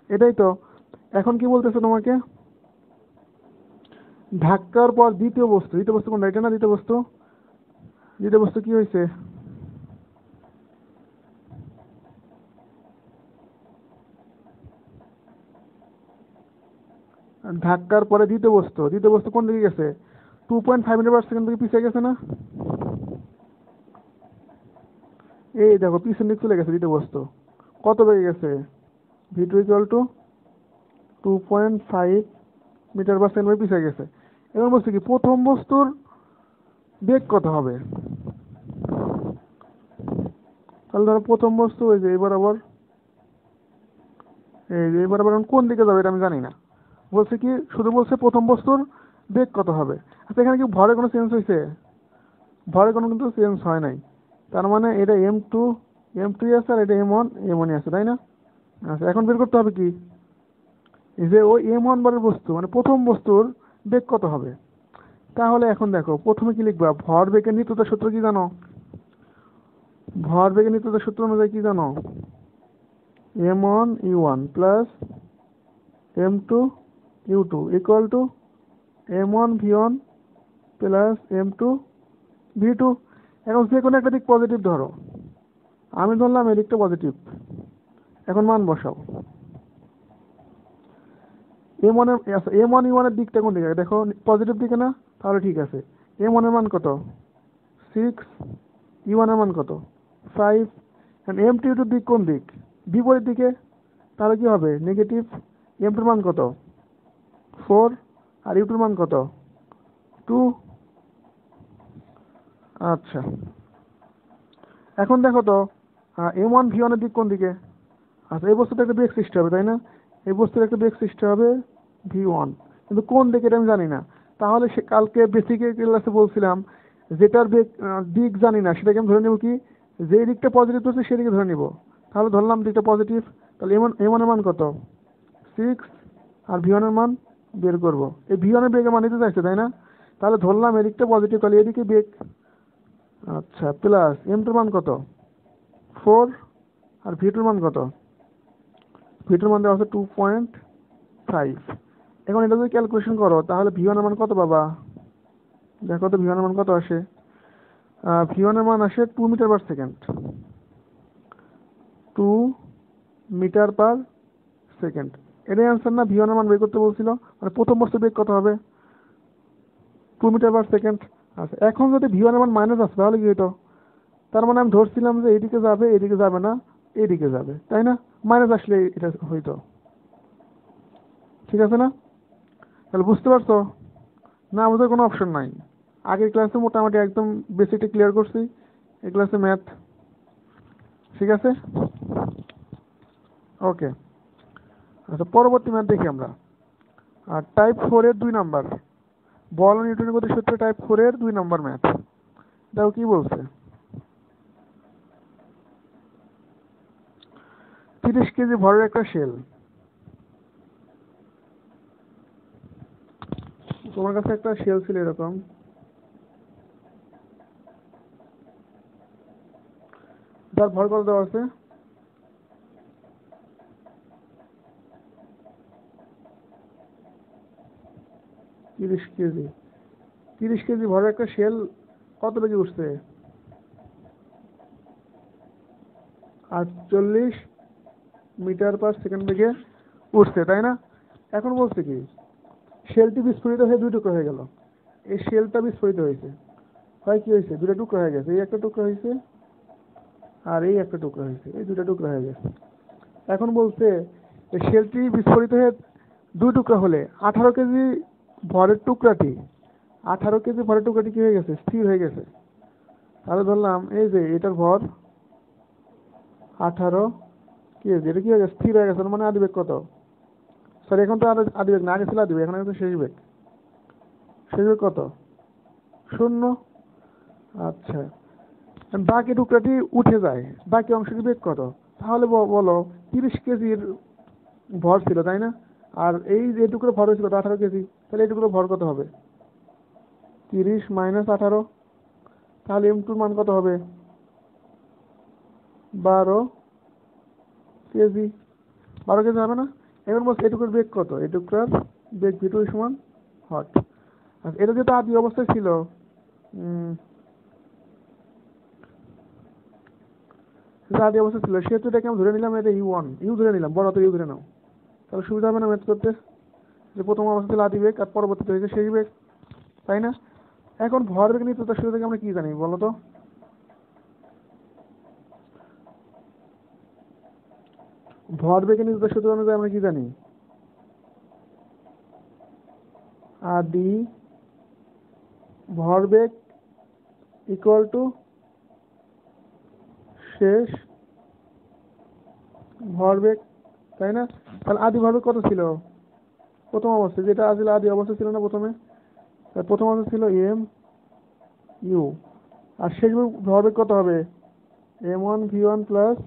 এটাই তো। এখন কি বলতেছে তোমাকে, ধাক্কার পর দ্বিতীয় বস্তু কোনটা? এটা না দ্বিতীয় বস্তু কি হয়েছে? ধাক্কার পরে দ্বিতীয় বস্তু কোন দিকে গেছে? 2.5 মিটার/সেকেন্ড থেকে পিছিয়ে গেছে না? এই দেখো পিছন দিক চলে গেছে দ্বিতীয় বস্তু, কত বেগে গেছে? v2 = 2.5 মিটার/সেকেন্ড পিছিয়ে গেছে। এবার বলছে কি প্রথম বস্তুর বেগ কত হবে? তাহলে ধরো প্রথম বস্তু ওই যে এই বরাবর কোন দিকে যাবে এটা আমি জানি না, বলছে কি শুধু বলছে প্রথম বস্তুর বেগ কত হবে। আচ্ছা, এখানে কি ভরে কোনো চেঞ্জ হয়েছে? ভরে কোনো কিন্তু চেঞ্জ হয় নাই, তার মানে এটা m2 আছে, আর এটা m1 আছে, তাই না? আচ্ছা, এখন বের করতে হবে কি, যে ওই m1 বারের বস্তু মানে প্রথম বস্তুর বেগ কত হবে। তাহলে এখন দেখো প্রথমে কি লিখবা, ভর বেগের নিত্যতার সূত্র কি জানো? ভর বেগের নিত্যতার সূত্র অনুযায়ী কি জানো? m1u1 plus m2u2 = m1v1 plus m2v2। এখন যে কোনো একটা দিক পজিটিভ ধরো, আমি ধরলাম এদিকটা পজিটিভ। এখন মান বসাও, m1 এর দিকটা কোন দিকে দেখো, পজিটিভ দিকে না? তাহলে ঠিক আছে, m1 এর মান কত? 6, u1 এর মান কত? 5। m2u2 দিক কোন দিক? বিপরীত দিকে, তাহলে কি হবে? নেগেটিভ। m2 এর মান কত? 4, আর u2 এর মান কত? 2। আচ্ছা, এখন দেখো তো m1v1 এর দিক কোন দিকে? আচ্ছা, এই বস্তুটা একটা বেগ সৃষ্টি হবে, তাই না? এই বস্তুর একটা বেগ সৃষ্টি হবে v1, কিন্তু কোন দিকে এটা আমি জানি না। তাহলে সে কালকে বেসিক ক্লাসে বলছিলাম, যেটার বেগ দিক জানি না সেটাকে আমি ধরে নেব কি, যে দিকটা পজিটিভ হচ্ছে সেদিকে ধরে নিব। তাহলে ধরলাম দিকটা পজিটিভ, তাহলে m1 এর মান কত? 6, আর v1 এর মান বের করব। এই v1 এর বেগের মান নিতে চাইছে, তাই না? তাহলে ধরলাম এদিকটা পজিটিভ, তাহলে এদিকে বেগ। আচ্ছা, প্লাস m2 এর মান কত? 4, আর v2 এর মান কত? v2 এর মান দেওয়া আছে 2.5। এখন এটা যদি ক্যালকুলেশন করো তাহলে v1 এর মান কত পাবা? দেখো তো v1 এর মান কত আসে। v1 এর মান আসে 2 মিটার/সেকেন্ড, 2 মিটার/সেকেন্ড। এটাই অ্যান্সার না? v1 এর মান বের করতে বলছিল, মানে প্রথম বস্তুর বেগ কত হবে? 2 মিটার/সেকেন্ড। আচ্ছা, এখন যদি v1 এর মান মাইনাস আসে তাহলে কি হতো? তার মানে আমি ধরছিলাম যে এইদিকে যাবে, এইদিকে যাবে না, এইদিকে যাবে, তাই না? মাইনাস আসলে এটা হইতো। ঠিক আছে না? তাহলে বুঝতে পারছো? না আমাদের কোনো অপশন নাই। আগের ক্লাসে মোটামুটি একদম বেসিকটা ক্লিয়ার করছি, এই ক্লাসে ম্যাথ। ঠিক আছে, ওকে। আচ্ছা, পরবর্তী ম্যাথ দেখি আমরা। আর টাইপ 4-এর 2 নাম্বার, বল ও নিউটনের গতির সূত্র টাইপ 4-এর 2 নাম্বার ম্যাথ। দেখো কি বলছে। 30 কেজি ভরের একটা শেল, তোমার কাছে একটা শেল ছিল এরকম, যার ভর কত দেওয়া আছে? 30 কেজি। 30 কেজি ভরের একটা শেল কত বেগে উঠছে? 48 মিটার/সেকেন্ড বেগে উঠছে, তাই না? এখন বলছে কি, শেলটি বিস্ফোরিত হয়ে 2 টুকরো হয়ে গেল। এই শেলটা বিস্ফোরিত হয়েছে, হয় কি হয়েছে, 2টা টুকরো হয়ে গেছে। এই একটা টুকরো হয়েছে, আর এই একটা টুকরো হয়েছে, এই 2টা টুকরো হয়ে গেছে। এখন বলছে এই শেলটি বিস্ফোরিত হয়ে 2 টুকরো হলে 18 কেজি ভরের টুকরাটি 18 কেজি ভরের টুকরাটি কি হয়ে গেছে? স্থির হয়ে গেছে। তাহলে ধরলাম এই যে এটার ভর 18 কেজি, এটা কি হয়ে গেছে? স্থির হয়ে গেছে। মানে আদিবেগ কত? সরি, এখন তো আর আদিবেগ না, আগে ছিল আদিবেগ, এখন হচ্ছে শেষ বেগ। শেষ বেগ কত? 0। আচ্ছা, বাকি টুকরাটি উঠে যায়, বাকি অংশটি বেগ কত? তাহলে বলো, 30 কেজির ভর ছিল, তাই না? আর এই যে টুকরো ভর হয়েছিল 18 কেজি, তাহলে এই টুকরো ভর কত হবে? 30 - 18। তাহলে M2 মান কত হবে? 12 কেজি। 12 কেজি হবে না? এখন বলছে এটুকুর বেগ কত? এটুকুর বেগ V2 সমান হট। আচ্ছা, এটা যেহেতু আদি অবস্থায় ছিল, আদি অবস্থা ছিল, সেহেতু এটাকে আমি ধরে নিলাম এটা U1, ইউ ধরে নিলাম, বড় তো ইউ ধরে নাও। তাহলে সুবিধা হবে না ম্যাথ করতে, যে প্রথম অবস্থা ছিল আদি বেগ আর পরবর্তীতে হয়েছে শেষ বেগ, তাই না? এখন ভর বেগ নিয়ে তার সুবিধা থেকে আমরা কি জানি বলো তো? ভর বেগে নিয়ে তার সূত্র অনুযায়ী আমরা কি জানি? আদি ভরবেগ ইকুয়াল টু শেষ ভরবেগ, তাই না? তাহলে আদি ভরবেগ কত ছিল প্রথম অবস্থায়? যেটা আসলে আদি অবস্থা ছিল না প্রথমে, প্রথম অবস্থা ছিল M/U, আর শেষ ভরবেগ কত হবে? M1V1 plus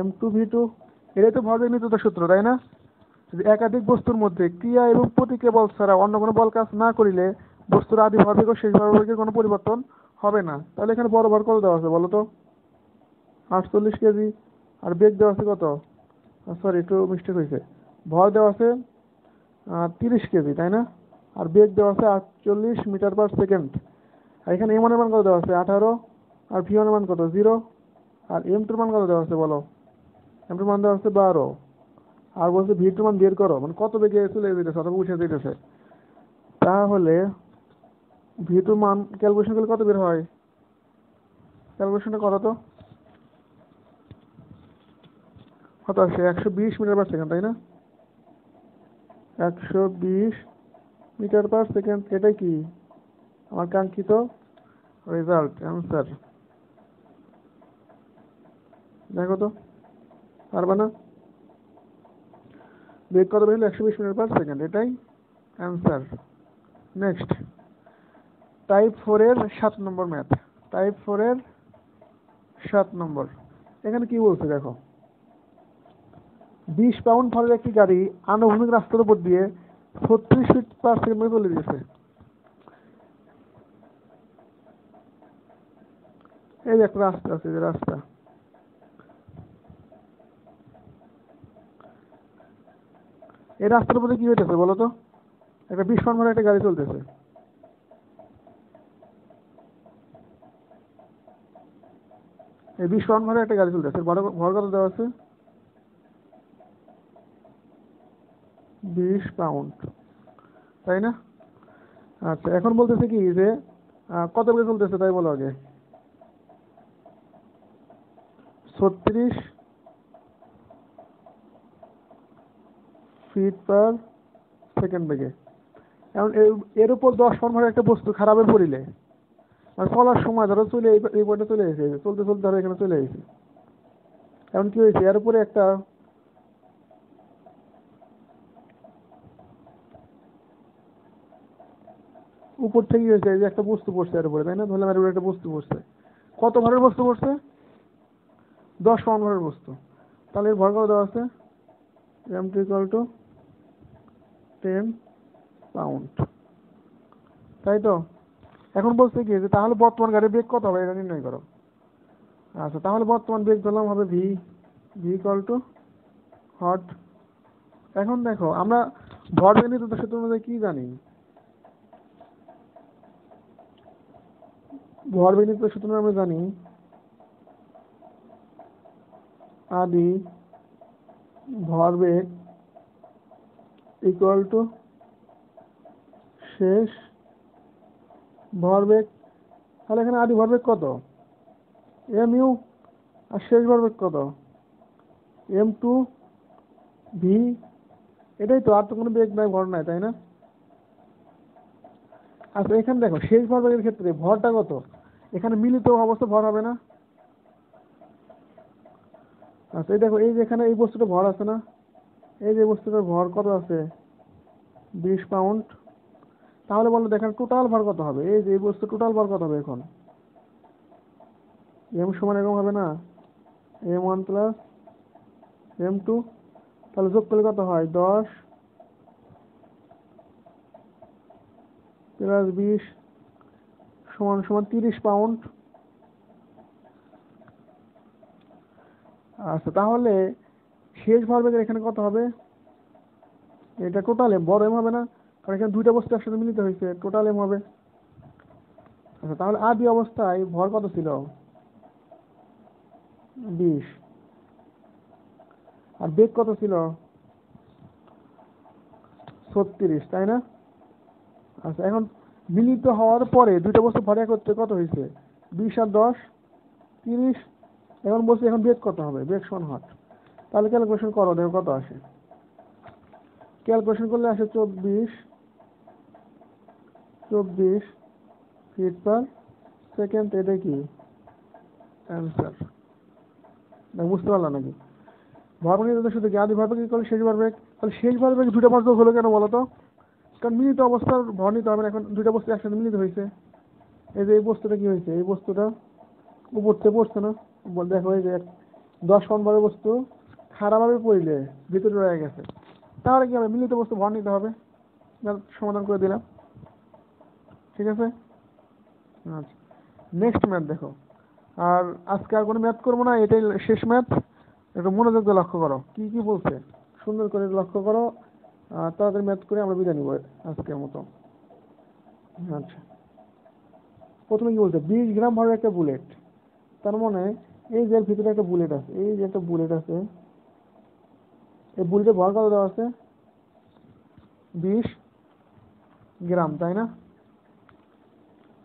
M2V2। এটাই তো ভরবেগ নিত্যতার সূত্র, তাই না? যদি একাধিক বস্তুর মধ্যে ক্রিয়া এবং প্রতিক্রিয়া বল ছাড়া অন্য কোনো বল কাজ না করিলে বস্তুর আদি ভরবেগ ও শেষ ভরবেগের কোনো পরিবর্তন হবে না। তাহলে এখানে বড় ভর কত দেওয়া আছে বলো তো? 48 কেজি। আর বেগ দেওয়া আছে কত? সরি, একটু মিস্টেক হয়েছে। ভর দেওয়া আছে 30 কেজি, তাই না? আর বেগ দেওয়া আছে 48 মিটার/সেকেন্ড। আর এখানে M1 এর মান কত দেওয়া আছে? 18। আর V1 এর মান কত? 0। আর M2 এর মান কত দেওয়া আছে বলো? M2 এর মান দেওয়া আছে 12। আর বলছে V2 মান বের করো, মানে কত বেগে চলে যেতেছে অথবা উঠে যেতেছে। তাহলে V2 মান ক্যালকুলেশন করলে কত বের হয়? ক্যালকুলেশনটা করো তো। কত আসে? 120 মিটার/সেকেন্ড, তাই না? 120 মিটার/সেকেন্ড, এটাই কি আমার কাঙ্ক্ষিত রেজাল্ট, অ্যান্সার। দেখো তো, পারবা না? বেগ কত বেরোলো? 120 মিটার/সেকেন্ড, এটাই অ্যান্সার। নেক্সট, টাইপ 4-এর 7 নম্বর ম্যাথ। টাইপ 4-এর 7 নম্বর। এখানে কি বলছে দেখো। 20 পাউন্ড ভরের একটি গাড়ি আনুভূমিক রাস্তার উপর দিয়ে 36 ফিট/সেকেন্ড চলে গেছে। এই যে একটা রাস্তা আছে, যে রাস্তা, এই রাস্তার উপরে কি হইতেছে বলো তো? একটা 20 পাউন্ড ভরের একটা গাড়ি চলতেছে। এই 20 পাউন্ড ভরের একটা গাড়ি চলতেছে, ভর কত দেওয়া আছে? 20 পাউন্ড, তাই না? আচ্ছা, এখন বলতেছে কি যে কত বেগে চলতেছে তাই বলো আগে। 36 ফিট পার সেকেন্ড বেগে। এখন এর উপর 10 পাউন্ড ভারে একটা বস্তু খারাপে পড়িলে আর চলার সময় ধরো চলে এই পয়েন্টে চলে এসেছে, চলতে চলতে ধরো এখানে চলে এসেছে। এখন কি হয়েছে, এর উপরে একটা উপর থেকে হয়েছে যে একটা বস্তু পড়ছে এর উপরে, তাই না? ধরলাম এর উপরে একটা বস্তু পড়ছে। কত ভারের বস্তু পড়ছে? 10 পাউন্ড ভারের বস্তু। তাহলে এর ভর কত দেওয়া আছে? mt = 10 পাউন্ড, তাই তো? এখন বলছে কি যে তাহলে বর্তমান গাড়ির বেগ কত হবে এটা নির্ণয় করো। আচ্ছা, তাহলে বর্তমান বেগ ধরলাম হবে v হট। এখন দেখো আমরা ভরবেগ নির্ণয় সূত্র অনুযায়ী কি জানি? ভরবেগ নির্ণয় সূত্র আমরা জানি আদি ভরবেগ = শেষ ভরবেগ। তাহলে এখানে আদি ভরবেগ কত? mu। আর শেষ ভরবেগ কত? m2 v। এটাই তো, আর তো কোনো বেগ নাই, ভর নাই, তাই না? আচ্ছা, এখানে দেখো শেষ ভরবেগের ক্ষেত্রে ভরটা কত? এখানে মিলিত অবস্থা ভর হবে না? আচ্ছা, এই দেখো এই যে এখানে এই বস্তুটা ভর আছে না, এই যে বস্তুটার ভর কত আছে? 20 পাউন্ড। তাহলে বলো দেখেন টোটাল ভর কত হবে? এই যে এই বস্তু টোটাল ভর কত হবে? এখন m সমান এরকম হবে না, m1 প্লাস m2। তাহলে যোগ করলে কত হয়? 10 প্লাস 20 সমান সমান 30 পাউন্ড। আচ্ছা, তাহলে শেষ ভরবেগের এখানে কত হবে? এটা টোটাল এম, বড় এম হবে না? কারণ এখানে দুইটা বস্তু একসাথে মিলিত হয়েছে, টোটাল এম হবে। আচ্ছা, তাহলে আদি অবস্থায় ভর কত ছিল? 20। আর বেগ কত ছিল? 36, তাই না? আচ্ছা, এখন মিলিত হওয়ার পরে দুইটা বস্তু ভর একত্রে কত হয়েছে? 20 আর 10 30। এখন বলছি এখন বেগ কত হবে? বেগ সমান হট। তাহলে ক্যালকুলেশন করো, দেখো কত আসে। ক্যালকুলেশন করলে আসে 24 ফিট পার সেকেন্ড। এটা কি অ্যান্সার? বুঝতে পারলাম নাকি? ভরবেগ নির্ণয় শুধু কি আদি ভরবেগ করলে শেষ ভরবেগ? তাহলে শেষ ভরবেগ দুইটা ভর যোগ হলো কেন বলো তো? কারণ মিলিত অবস্থার ভর নিতে হবে না, এখন দুইটা বস্তু একসাথে মিলিত হয়েছে। এই যে এই বস্তুটা কি হয়েছে? এই বস্তুটা উপর থেকে পড়ছে না, দেখো এই যে 10 পাউন্ড ভরের বস্তু খারাপভাবে পড়লে ভিতরে রয়ে গেছে। তাহলে কি হবে? মিলিত বস্তু ভর নিতে হবে। সমাধান করে দিলাম, ঠিক আছে? আচ্ছা, নেক্সট ম্যাথ দেখো। আর আজকে আর কোনো ম্যাথ করবো না, এটাই শেষ ম্যাথ। একটু মনোযোগ দিয়ে লক্ষ্য করো কি কি বলছে, সুন্দর করে লক্ষ্য করো। তাড়াতাড়ি ম্যাথ করে আমরা বিদায় নিব আজকের মতো। আচ্ছা, প্রথমে কি বলছে? 20 গ্রাম ভরের একটা বুলেট। তার মানে এই যে ভিতরে একটা বুলেট আছে, এই যে একটা বুলেট আছে, এই বুলেটের ভর কত দেওয়া আছে? 20 গ্রাম, তাই না?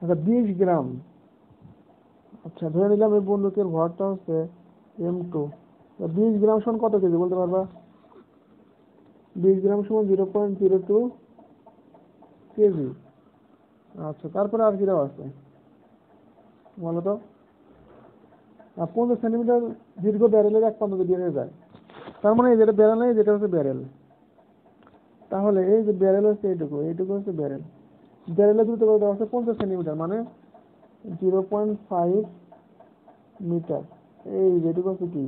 আচ্ছা, 20 গ্রাম। আচ্ছা, ধরে নিলাম এই বন্দুকের ভরটা হচ্ছে m2। 20 গ্রাম সমান কত কেজি বলতে পারবা? 20 গ্রাম সমান 0.02 কেজি। আচ্ছা, তারপরে আর কি দেওয়া আছে বলো তো? 50 সেন্টিমিটার দীর্ঘ ব্যারেলের এক প্রান্ত দিয়ে বের হয়ে যায়। তার মানে যেটা ব্যারেল নেই, যেটা হচ্ছে ব্যারেল। তাহলে এই যে ব্যারেল হচ্ছে এইটুকু, এইটুকু হচ্ছে ব্যারেল। ব্যারেলের দ্রুত করে দেওয়া আছে 50 সেন্টিমিটার, মানে 0.5 মিটার। এই যেটুকু হচ্ছে কি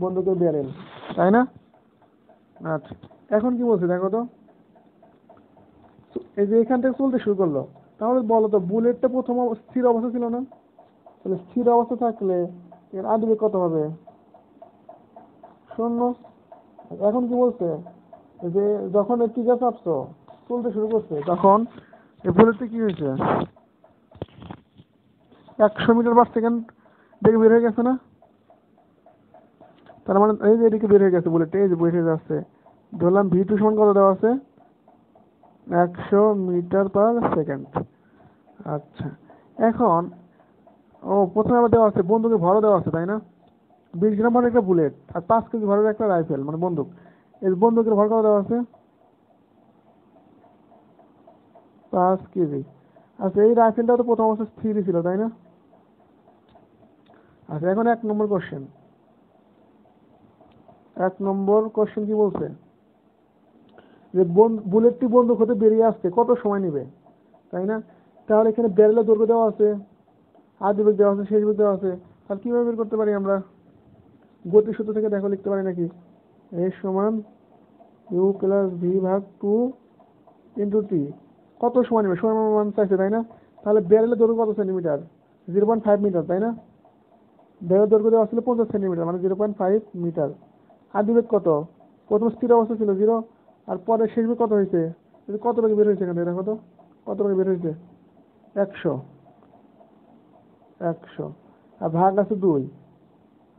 বন্দুকের ব্যারেল, তাই না? আচ্ছা, এখন কি বলছে দেখো তো, এই যে এখান থেকে চলতে শুরু করলো। তাহলে বলো তো বুলেটটা প্রথম স্থির অবস্থা ছিল না? তাহলে স্থির অবস্থা থাকলে এর আদি বেগ কত হবে? 0। এখন কি বলছে যে যখন একটি গ্যাস চাপছো চলতে শুরু করছে, তখন এই বুলেটটা কি হয়েছে? 100 মিটার পার সেকেন্ড বেগে বের হয়ে গেছে না? তার মানে এই যে এদিকে বের হয়ে গেছে বুলেটটা, এই যে বের হয়ে যাচ্ছে। ধরলাম v2 সমান কত দেওয়া আছে? 100 মিটার পার সেকেন্ড। আচ্ছা, এখন প্রথমে আবার দেওয়া আছে বন্দুকের ভরও দেওয়া আছে, তাই না? 20 গ্রাম ভরের একটা বুলেট আর 5 কেজি ভরের একটা রাইফেল মানে বন্দুক, এই বন্দুকের ভর কত দেওয়া আছে? 5 কেজি। আচ্ছা এই রাইফেলটা তো প্রথম অবস্থায় স্থিরই ছিল তাই না? আচ্ছা এখন 1 নম্বর কোশ্চেন। 1 নম্বর কোশ্চেন কি বলছে যে বুলেটটি বন্দুক হতে বেরিয়ে আসতে কত সময় নেবে, তাই না? তাহলে এখানে ব্যারেলের দৈর্ঘ্য দেওয়া আছে, আদি বেগ দেওয়া আছে, শেষ বেগ দেওয়া আছে। আর কিভাবে বের করতে পারি আমরা? গতির সূত্র থেকে দেখো লিখতে পারি নাকি, এ সমান ইউ প্লাস ভি ভাগ 2 ইন্টু টি। কত সময় নেবে সময় মান চাইছে তাই না? তাহলে ব্যারেলের দৈর্ঘ্য কত সেন্টিমিটার? 0.5 মিটার তাই না? ব্যারেলের দৈর্ঘ্য দেওয়া ছিল 50 সেন্টিমিটার মানে 0.5 মিটার। আদি বেগ কত? প্রথম স্থির অবস্থা ছিল 0, আর পরে শেষ বেগ কত হয়েছে? কত বেগে বের হয়েছে এখানে দেখো তো, কত বেগে বের হয়েছে? 100। 100 আর ভাগ আছে 2।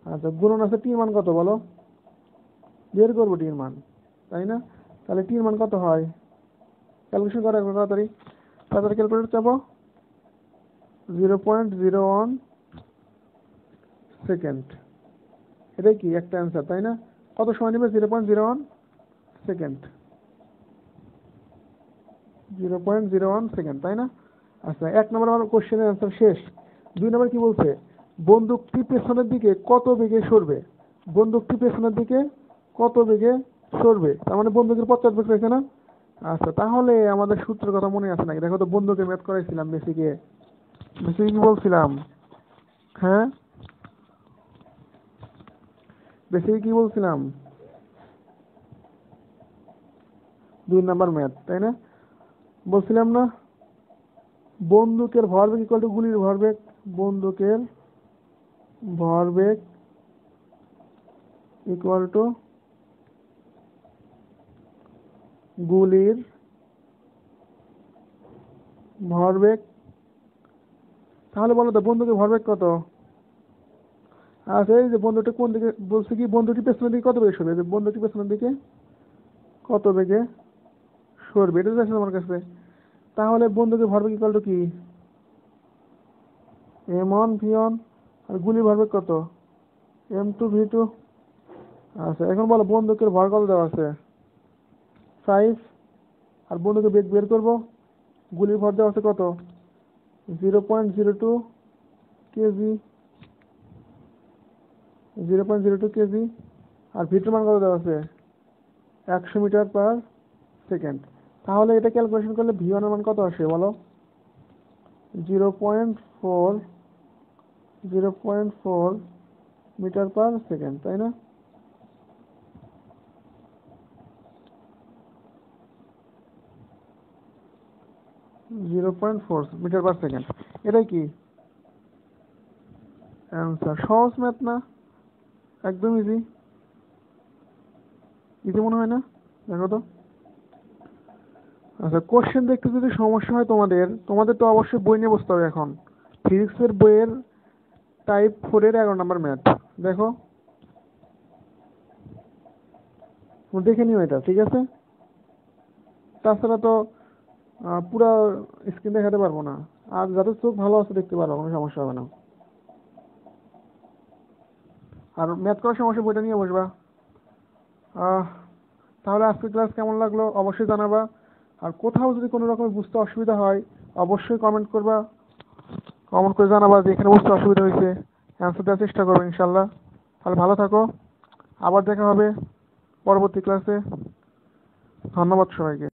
আচ্ছা গুণন আছে টির মান কত বলো, বের করবো টির মান তাই না? তাহলে টির মান কত হয়? ক্যালকুলেশন করা তাড়াতাড়ি, তাড়াতাড়ি ক্যালকুলেটর চাপো। 0.01 সেকেন্ড, এটাই কি একটা অ্যান্সার তাই না? কত সময় নেবে? 0.01 সেকেন্ড। 0.01 সেকেন্ড তাই না? আচ্ছা 1 নম্বর আমার কোশ্চেনের অ্যান্সার শেষ। 2 নম্বর কি বলছে? বন্দুকটি পেছনের দিকে কত বেগে সরবে? বন্দুকটি পেছনের দিকে কত বেগে সরবে, তার মানে বন্দুকের পশ্চাৎ রয়েছে না? আচ্ছা তাহলে আমাদের সূত্রের কথা মনে আছে নাকি দেখো তো, বন্দুকের ম্যাথ করাইছিলাম বেসিকে। বেসিকে কি বলছিলাম? হ্যাঁ বেসিকে কি বলছিলাম? 2 নম্বর ম্যাথ তাই না? বলছিলাম না বন্দুকের ভরবেগ ইকুয়াল টু গুলির ভরবেগ। বন্দুকের ভরবেগ ইকুয়াল টু গুলির ভরবেগ। তাহলে বলো তো বন্দুকের ভরবেগ কত? আচ্ছা এই যে বন্দুকটা কোন দিকে বলছে, কি বন্দুকটি পেছনের দিকে কত বেগে সরবে, বন্দুকটি পেছনের দিকে কত বেগে সরবে এটা দেখো আমার কাছে। তাহলে বন্দুকের ভরবেগ ইকুয়াল টু কি? m1 v1 আর গুলির ভরবেগ কত? m2 v2। আচ্ছা এখন বলো বন্দুকের ভর কত দেওয়া আছে? 5। আর বন্দুকের বেগ বের করবো, গুলির ভর দেওয়া আছে কত? 0.02 কেজি। 0.02 কেজি। আর ভিটার মান কত দেওয়া আছে? 100 মিটার পার সেকেন্ড। তাহলে এটা ক্যালকুলেশন করলে v1 এর মান কত আসে বলো? 0.4 মিটার পার সেকেন্ড তাই না? Zero point four metre per second, এটাই কি অ্যান্সার? সহজ ম্যাথ না? একদম ইজি। ইজি মনে হয় না? দেখো তো। আচ্ছা কোশ্চেন দেখতে যদি সমস্যা হয় তোমাদের তোমাদের তো অবশ্যই বই নিয়ে বসতে হবে এখন। ফিজিক্সের বইয়ের টাইপ 4-এর 11 নম্বর ম্যাথ দেখো, দেখে নিও এটা ঠিক আছে। তাছাড়া তো পুরো স্ক্রিন দেখাতে পারবো না, আর যাদের চোখ ভালো আছে দেখতে পারবো, কোনো সমস্যা হবে না। আর ম্যাথ করার সমস্যা বইটা নিয়ে বসবা। তাহলে আজকের ক্লাস কেমন লাগলো অবশ্যই জানাবা। আর কোথাও যদি কোনো রকম বুঝতে অসুবিধা হয় অবশ্যই কমেন্ট করবা, কমেন্ট করে জানাবা যে এখানে বুঝতে অসুবিধা হয়েছে, অ্যান্সার দেওয়ার চেষ্টা করবো ইনশাল্লাহ। তাহলে ভালো থাকো, আবার দেখা হবে পরবর্তী ক্লাসে। ধন্যবাদ সবাইকে।